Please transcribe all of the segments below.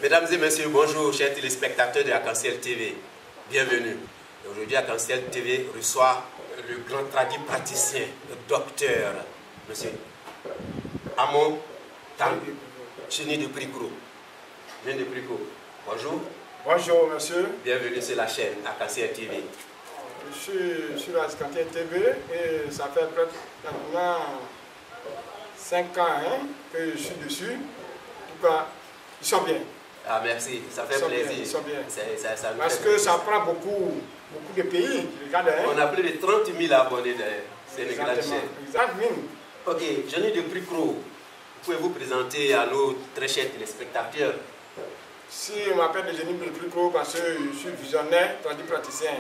Mesdames et messieurs, bonjour, chers téléspectateurs de Arc-en-Ciel TV. Bienvenue. Aujourd'hui, Arc-en-Ciel TV reçoit le grand praticien, le docteur, monsieur Amon Chenny de Pricro. Bonjour. Bonjour, monsieur. Bienvenue sur la chaîne Arc-en-Ciel TV. Je suis sur Arc-en-Ciel TV et ça fait pratiquement 5 ans que je suis dessus. En tout cas, ils sont bien. Ah, merci, ça fait plaisir. Ils sont bien. Ça parce que ça prend beaucoup de pays qui regardent. On a plus de 30 000 abonnés de cette grande chaîne. Exactement. Ok, Chenny de Pricro, pouvez-vous présenter à nos très chers téléspectateurs? Si on m'appelle Chenny de Pricro parce que je suis visionnaire, praticien.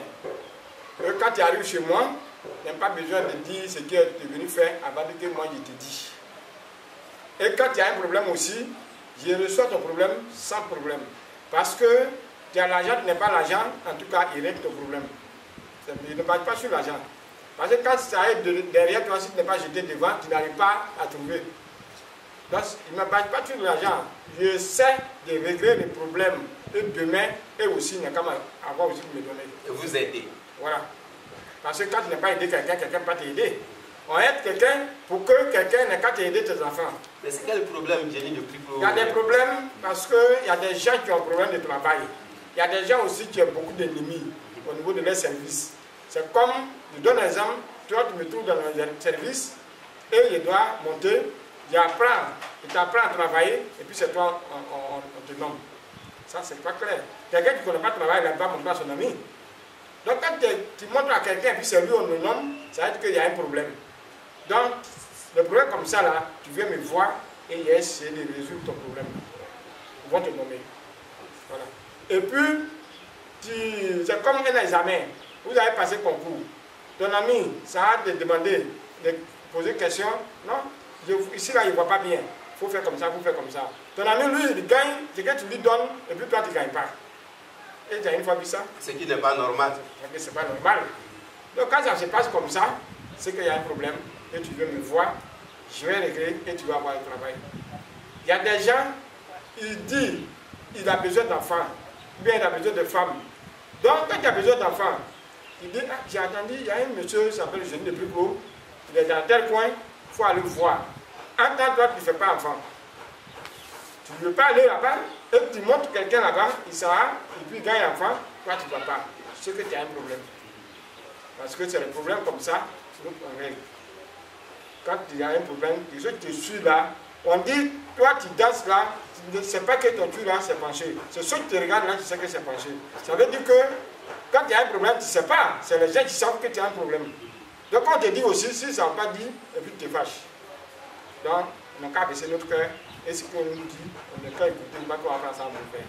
Quand tu arrives chez moi, tu n'as pas besoin de dire ce que tu es venu faire avant que moi je te dis. Et quand tu as un problème aussi, je reçois ton problème sans problème. Parce que tu as l'argent, tu n'as pas l'argent, en tout cas, il règle ton problème. Il ne base pas sur l'argent. Parce que quand ça arrive derrière toi, si tu n'es pas jeté devant, tu n'arrives pas à trouver. Donc, il ne me base pas sur l'argent. Je sais de régler les problèmes. Et demain, et aussi, il n'y a qu'à avoir aussi de me donner. Vous aider. Voilà. Parce que quand tu n'as pas aidé quelqu'un, quelqu'un ne peut pas t'aider. On aide quelqu'un pour que quelqu'un n'ait qu'à t'aider tes enfants. Mais c'est quel problème, Chenny de Pricro? Il y a des problèmes parce qu'il y a des gens qui ont un problème de travail. Il y a des gens aussi qui ont beaucoup d'ennemis au niveau de leurs services. C'est comme, je donne un exemple, toi tu me trouves dans un service et je dois monter, je t'apprends à travailler et puis c'est toi, on te nomme. Ça c'est pas clair. Quelqu'un qui ne connaît pas le travail, il n'a pas montré à son ami. Donc quand tu montres à quelqu'un et puis c'est lui on le nomme, ça veut dire qu'il y a un problème. Donc, le problème comme ça, là, tu viens me voir et il y a essayé de résoudre ton problème. Ils vont te nommer. Voilà. Et puis, c'est comme un examen. Vous avez passé concours. Ton ami, ça a te demandé de poser une question. Non, ici, là, il ne voit pas bien. Il faut faire comme ça, il faut faire comme ça. Ton ami, lui, il gagne ce que tu lui donnes et puis toi, tu ne gagnes pas. Et tu as une fois vu ça? Ce qui n'est pas normal. Ce n'est pas normal. Donc, quand ça se passe comme ça, c'est qu'il y a un problème. Et tu veux me voir, je vais régler et tu vas avoir le travail. Il y a des gens, ils disent, il a besoin d'enfants, ou bien il a besoin de femmes. Donc, quand il a besoin d'enfants, il dit, ah, j'ai entendu, il y a un monsieur qui s'appelle Chenny de Pricro, il est dans tel coin, il faut aller le voir. En tant que toi, tu ne fais pas enfant. Tu ne veux pas aller là-bas, et tu montres quelqu'un là-bas, il sera, et puis il gagne enfant, toi tu ne vas pas. C'est que tu as un problème. Parce que c'est le problème comme ça, donc on règle. Quand il y a un problème, les autres te suivent là, on dit, toi tu danses là, ce n'est pas que ton cul là s'est penché. C'est ceux qui te regardent là, tu sais que c'est penché. Ça veut dire que quand il y a un problème, tu ne sais pas. C'est les gens qui savent que tu as un problème. Donc on te dit aussi, si ça n'a pas dit, et puis tu te fâches. Donc, on n'a qu'à baisser notre cœur. Et ce qu'on nous dit, on n'a qu'à écouter, on va prendre ça mauvais.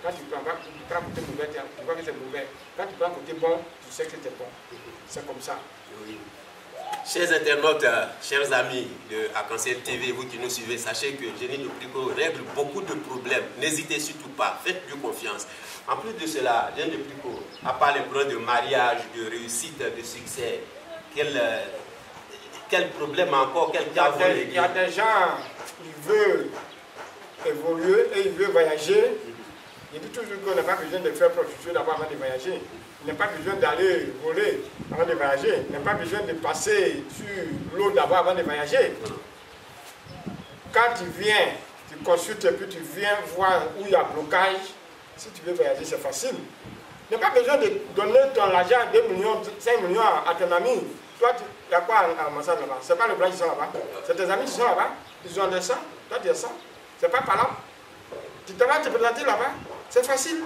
Quand tu prends côté mauvais, tu vois que c'est mauvais. Quand tu prends côté bon, tu sais que c'est bon. C'est comme ça. Oui. Chers internautes, chers amis de Arc-en-Ciel TV, vous qui nous suivez, sachez que Chenny de Pricro règle beaucoup de problèmes. N'hésitez surtout pas, faites-lui confiance. En plus de cela, Chenny de Pricro, à part les problèmes de mariage, de réussite, de succès, quel problème encore, quel cas vous régler? Il y a des gens, ils veulent évoluer et ils veulent voyager. Il dit toujours qu'on n'a pas besoin de faire prostitution d'abord avant de voyager. Il n'a pas besoin d'aller voler avant de voyager. Il n'a pas besoin de passer sur l'eau d'abord avant de voyager. Quand tu viens, tu consultes et puis tu viens voir où il y a blocage. Si tu veux voyager, c'est facile. Il n'a pas besoin de donner ton argent, 2 millions, 5 millions à ton ami. Toi, il y a quoi à Massa là-bas? Ce n'est pas le blanc qui sont là-bas. C'est tes amis qui sont là-bas. Ils ont des sangs. Toi, tu as ça. Ce n'est pas par là. Tu te vas te présenter là-bas. C'est facile.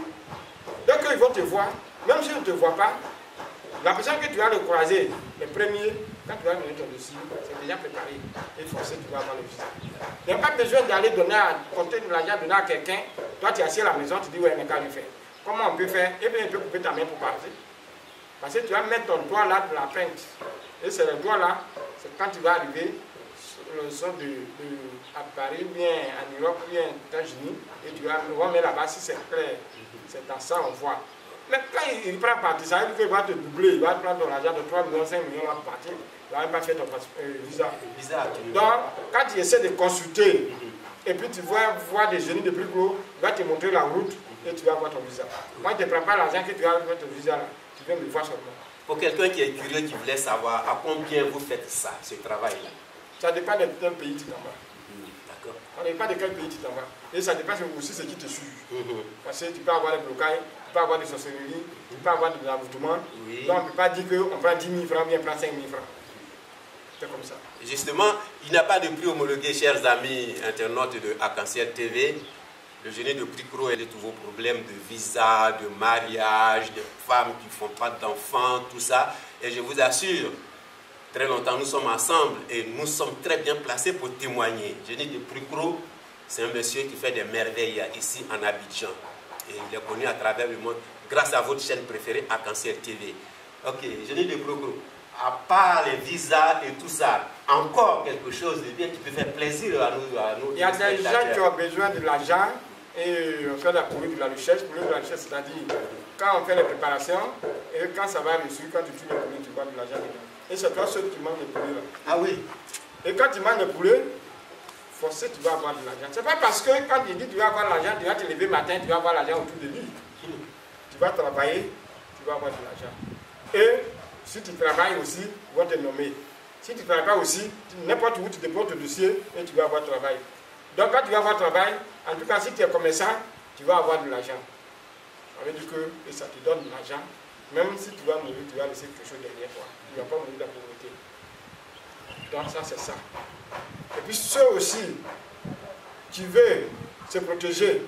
Donc, ils vont te voir. Même si on ne te voit pas, la personne que tu vas le croiser, le premier, quand tu vas donner ton dossier, c'est déjà préparé. Et forcé, tu vas avoir le visa. Il n'y a pas besoin d'aller donner, compter de l'argent, donner à quelqu'un. Toi, tu es assis à la maison, tu dis, ouais, mais qu'à lui faire. Comment on peut faire? Eh bien, il peut couper ta main pour partir. Parce que tu vas mettre ton doigt là de la peinte. Et c'est le doigt là, c'est quand tu vas arriver le son à Paris, bien en Europe, bien aux États-Unis, et tu vas mettre là-bas si c'est clair. C'est dans ça on voit. Mais quand il prend parti, ça veut dire qu'il va te doubler, il va prendre ton argent de 3 millions, 5 millions, il va partir. Il va même pas faire ton visa. Donc, quand tu essaies de consulter, et puis tu vas voir des génies de plus gros, tu vas te montrer la route et tu vas avoir ton visa. Moi, je ne te prends pas l'argent que tu vas avoir ton visa là, tu viens me voir seulement. Pour quelqu'un qui est curieux, qui voulait savoir à combien vous faites ça, ce travail-là? Ça dépend de quel pays tu t'en vas. D'accord. Ça dépend de quel pays tu t'en vas. Et ça dépend aussi ce qui te suit. Parce que tu peux avoir des blocages, tu peux avoir des sorcelleries, tu peux avoir des avortements. Oui. Donc on ne peut pas dire qu'on prend 10 000 francs, bien prend 5 000 francs. C'est comme ça. Justement, il n'y a pas de prix homologué, chers amis internautes de Arc-en-Ciel TV. Le génie de Pricro et tous vos problèmes de visa, de mariage, de femmes qui ne font pas d'enfants, tout ça. Et je vous assure, très longtemps nous sommes ensemble et nous sommes très bien placés pour témoigner. Génie de Pricro, c'est un monsieur qui fait des merveilles ici en Abidjan. Et il est connu à travers le monde grâce à votre chaîne préférée, Arc-en-Ciel TV. Ok, génie de Pricro. À part les visas et tout ça, encore quelque chose de bien qui peut faire plaisir à nous. Il y a des gens qui ont besoin de l'argent et on fait pour eux de la recherche. Pour eux de la recherche, c'est-à-dire quand on fait les préparations et quand ça va reçu, quand tu tues le poulet, tu vois de l'argent dedans. Et c'est toi seul qui manges le poulet là. Ah oui. Et quand tu manges le poulet, forcément tu vas avoir de l'argent. C'est pas parce que quand tu dis tu vas avoir l'argent, tu vas te lever le matin, tu vas avoir l'argent autour de lui. Tu vas travailler, tu vas avoir de l'argent. Et si tu travailles aussi, ils vont te nommer. Si tu ne travailles pas aussi, n'importe où tu déposes ton dossier et tu vas avoir travail. Donc quand tu vas avoir travail, en tout cas si tu es commerçant, tu vas avoir de l'argent. Ça veut dire que ça te donne de l'argent. Même si tu vas mourir, tu vas laisser quelque chose derrière toi. Tu ne vas pas mourir de la pauvreté. Donc ça c'est ça. Et puis ceux aussi qui veulent se protéger,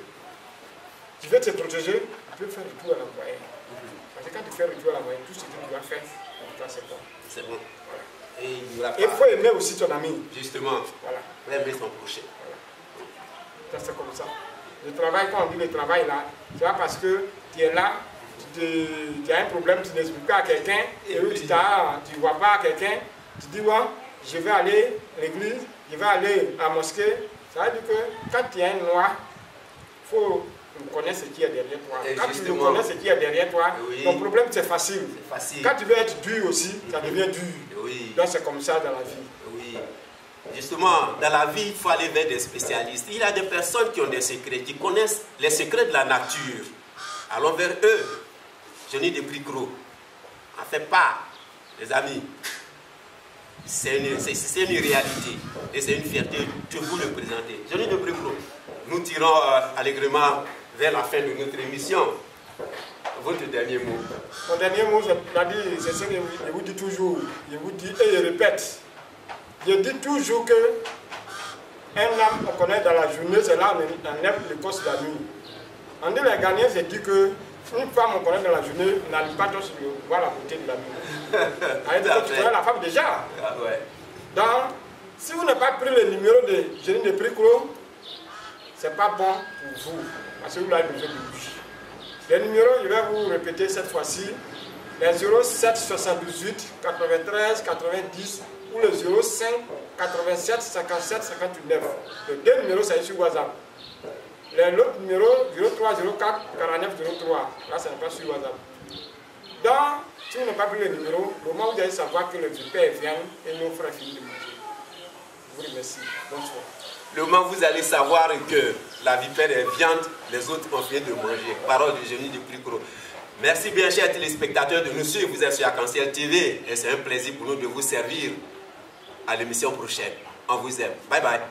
tu peux faire le tour à la moyenne. Parce que quand tu fais le tour à la moyenne, tout ce que tu dois faire, c'est bon. C'est bon. Voilà. Et il faut aimer aussi ton ami. Justement. Voilà. Il faut aimer son prochain. Voilà. C'est comme ça. Le travail, quand on dit le travail là, c'est pas parce que tu es là, tu as un problème, tu n'expliques pas à quelqu'un, et tu ne vois pas à quelqu'un, tu dis ouais, je vais aller à l'église, je vais aller à la mosquée. Ça veut dire que quand tu es un noir, il faut connaître ce qui est derrière toi. Et quand tu connais ce qui est derrière toi, oui, ton problème c'est facile. Quand tu veux être dur aussi, ça devient dur. Oui. Donc c'est comme ça dans la vie. Oui. Justement, dans la vie, il faut aller vers des spécialistes. Il y a des personnes qui ont des secrets, qui connaissent les secrets de la nature. Allons vers eux. Génie de Pricro. En fait pas, les amis. C'est une réalité. Et c'est une fierté de vous le présenter. Génie de Pricro. Nous tirons allègrement vers la fin de notre émission. Votre dernier mot. Mon dernier mot, c'est ce que je vous dis toujours. Je vous dis et je répète. Je dis toujours que un homme qu'on connaît dans la journée, c'est là où on aime le coste de la nuit. On dit les Ghanéens, c'est dit que une femme qu'on connaît dans la journée n'arrive pas tous voir la beauté de la nuit. Tu connais la femme déjà. Ah ouais. Donc, si vous n'avez pas pris le numéro de Génie de Pricro, c'est pas bon pour vous. Parce que vous avez besoin de lui. Les numéros, je vais vous répéter cette fois-ci. Les 07 78 93 90 ou le 05 87 57 59. Les deux numéros, c'est sur WhatsApp. L'autre numéro, 03 04 49 03. Là, ça n'est pas sur WhatsApp. Donc, si vous n'avez pas pris le numéro, au moment où vous allez savoir que le vipère vient et nos frères finissent de manger. Je vous remercie. Bonsoir. Le moment où vous allez savoir que la vipère est viande, les autres ont fini de manger. Parole du génie de Pricro. Merci bien, chers téléspectateurs, de nous suivre. Vous êtes sur Arc-en-Ciel TV et c'est un plaisir pour nous de vous servir à l'émission prochaine. On vous aime. Bye bye.